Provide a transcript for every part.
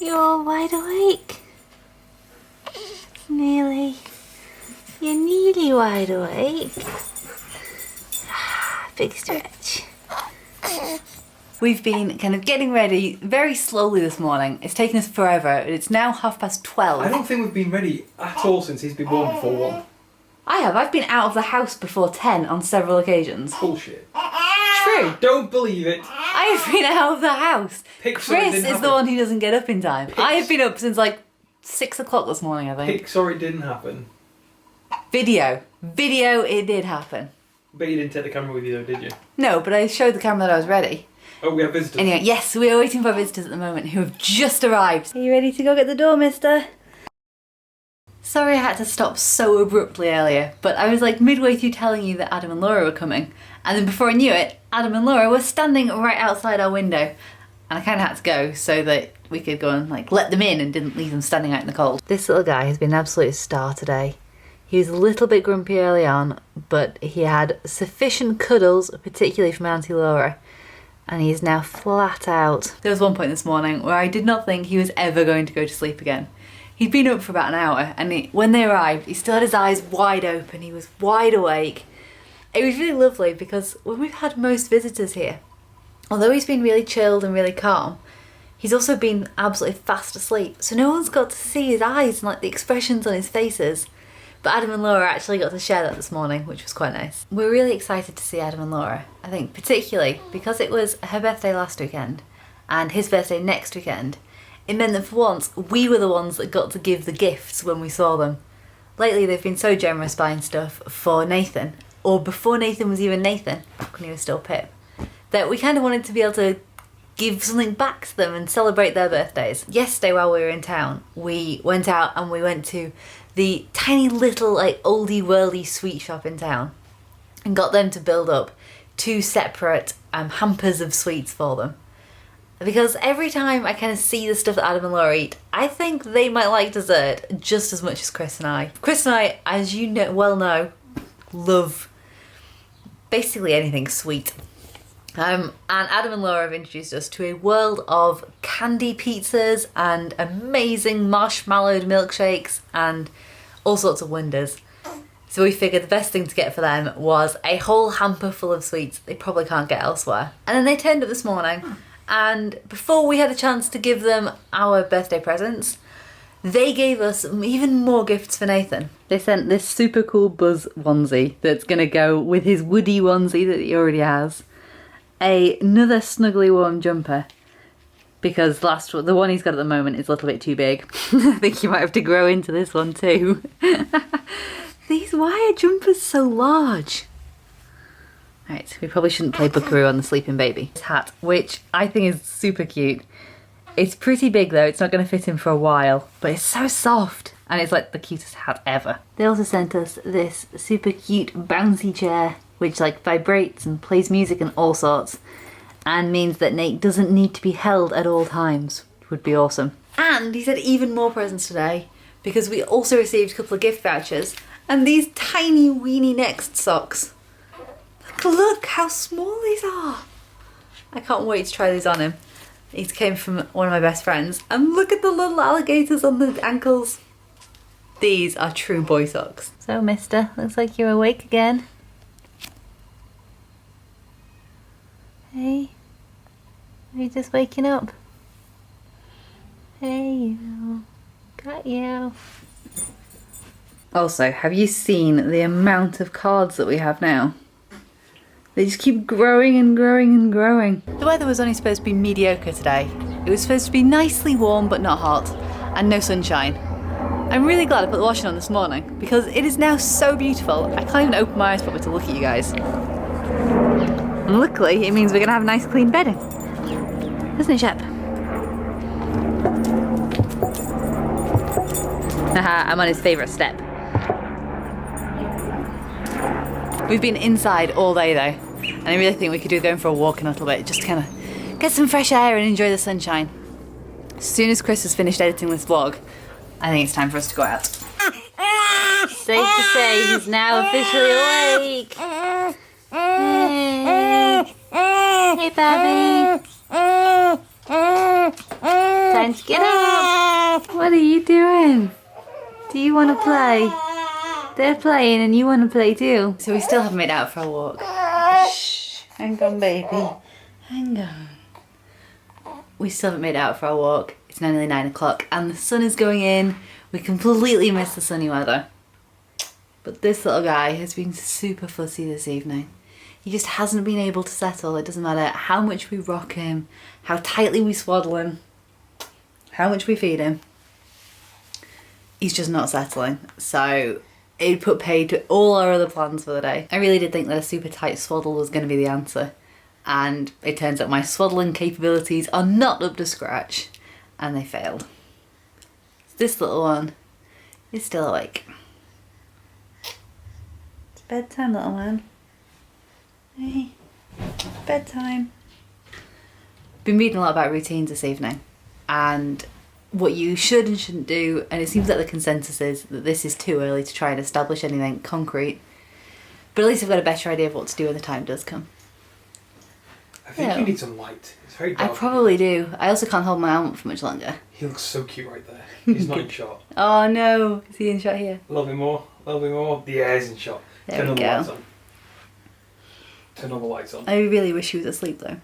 You're wide awake. Nearly. You're nearly wide awake. Big stretch. We've been kind of getting ready very slowly this morning. It's taken us forever. It's now 12:30. I don't think we've been ready at all since he's been born before 1. I have. I've been out of the house before 10 on several occasions. Bullshit. True. Don't believe it. I have been out of the house. Chris is the one who doesn't get up in time. I have been up since like 6 o'clock this morning, I think. Sorry, it didn't happen. Video, it did happen. But you didn't take the camera with you though, did you? No, but I showed the camera that I was ready. Oh, we have visitors. Anyway, yes, we are waiting for visitors at the moment who have just arrived. Are you ready to go get the door, mister? Sorry I had to stop so abruptly earlier, but I was like midway through telling you that Adam and Laura were coming, and then before I knew it, Adam and Laura were standing right outside our window, and I kind of had to go so that we could go and like let them in and didn't leave them standing out in the cold. This little guy has been an absolute star today. He was a little bit grumpy early on, but he had sufficient cuddles, particularly from Auntie Laura, and he's now flat out. There was one point this morning where I did not think he was ever going to go to sleep again. He'd been up for about an hour, and when they arrived, he still had his eyes wide open. He was wide awake. It was really lovely because when we've had most visitors here, although he's been really chilled and really calm, he's also been absolutely fast asleep. So no one's got to see his eyes and like the expressions on his faces. But Adam and Laura actually got to share that this morning, which was quite nice. We're really excited to see Adam and Laura. I think particularly because it was her birthday last weekend and his birthday next weekend. It meant that for once, we were the ones that got to give the gifts when we saw them. Lately they've been so generous buying stuff for Nathan, or before Nathan was even Nathan, back when he was still Pip, that we kind of wanted to be able to give something back to them and celebrate their birthdays. Yesterday while we were in town, we went out and we went to the tiny little like oldie worldy sweet shop in town and got them to build up 2 separate hampers of sweets for them. Because every time I kind of see the stuff that Adam and Laura eat, I think they might like dessert just as much as Chris and I. Chris and I, as you well know, love basically anything sweet. And Adam and Laura have introduced us to a world of candy pizzas and amazing marshmallowed milkshakes and all sorts of wonders. So we figured the best thing to get for them was a whole hamper full of sweets they probably can't get elsewhere. And then they turned up this morning, and before we had a chance to give them our birthday presents, they gave us even more gifts for Nathan. They sent this super cool Buzz onesie that's gonna go with his Woody onesie that he already has. Another snuggly warm jumper, because the one he's got at the moment is a little bit too big. I think you might have to grow into this one too. These wire jumpers so large. Right, we probably shouldn't play Buckaroo on the sleeping baby. This hat, which I think is super cute. It's pretty big though, it's not going to fit him for a while, but it's so soft and it's like the cutest hat ever. They also sent us this super cute bouncy chair which like vibrates and plays music and all sorts, and means that Nate doesn't need to be held at all times. It would be awesome. And he said even more presents today, because we also received a couple of gift vouchers and these tiny weenie Next socks. Look how small these are. I can't wait to try these on him. These came from one of my best friends, and look at the little alligators on the ankles. These are true boy socks. So mister, looks like you're awake again. Hey, are you just waking up? Hey you, got you. Also, have you seen the amount of cards that we have now? They just keep growing and growing and growing. The weather was only supposed to be mediocre today. It was supposed to be nicely warm but not hot, and no sunshine. I'm really glad I put the washing on this morning, because it is now so beautiful, I can't even open my eyes properly to look at you guys. And luckily, it means we're gonna have a nice clean bedding. Isn't it, Shep? Haha, I'm on his favourite step. We've been inside all day though, and I really think we could do going for a walk in a little bit, just to kind of get some fresh air and enjoy the sunshine. As soon as Chris has finished editing this vlog, I think it's time for us to go out. Safe to say he's now officially awake. Hey, hey Bobby. time to get up. What are you doing? Do you want to play? They're playing and you want to play too. So we still haven't made out for a walk. Shh. Hang on, baby. Hang on. We still haven't made out for a walk. It's nearly 9 o'clock and the sun is going in. We completely missed the sunny weather. But this little guy has been super fussy this evening. He just hasn't been able to settle. It doesn't matter how much we rock him, how tightly we swaddle him, how much we feed him. He's just not settling. So it put paid to all our other plans for the day. I really did think that a super tight swaddle was going to be the answer. And it turns out my swaddling capabilities are not up to scratch. And they failed. This little one is still awake. It's bedtime, little man. Hey, bedtime. Been reading a lot about routines this evening and what you should and shouldn't do, and it seems like the consensus is that this is too early to try and establish anything concrete. But at least I've got a better idea of what to do when the time does come. I think you need some light. It's very I dark. probably do. I also can't hold my arm up for much longer. He looks so cute right there. He's not in shot. Oh no, is he in shot here? A little bit more, a little bit more. Yeah, he's in shot. There Turn we all the go. lights on. Turn all the lights on. I really wish he was asleep though.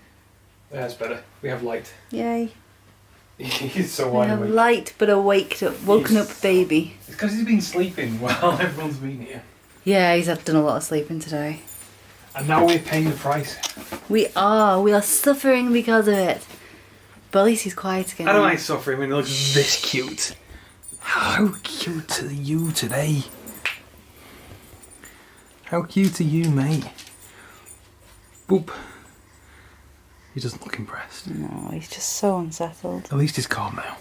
That's better. We have light. Yay. He's so We wide have awake. light but a woken up baby. It's because he's been sleeping while everyone's been here. Yeah, he's done a lot of sleeping today. And now we're paying the price. We are suffering because of it. But at least he's quiet again. How do I suffer when he looks this cute? How cute are you today? How cute are you, mate? Boop. He doesn't look impressed. No, he's just so unsettled. At least he's calm now.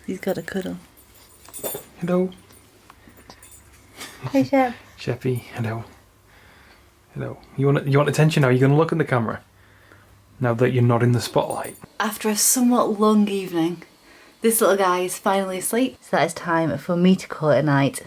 He's got a cuddle. Hello. Hey, Shep. Sheppy, hello. Hello. You want attention now? You're going to look at the camera? Now that you're not in the spotlight. After a somewhat long evening, this little guy is finally asleep. So that is time for me to call it a night.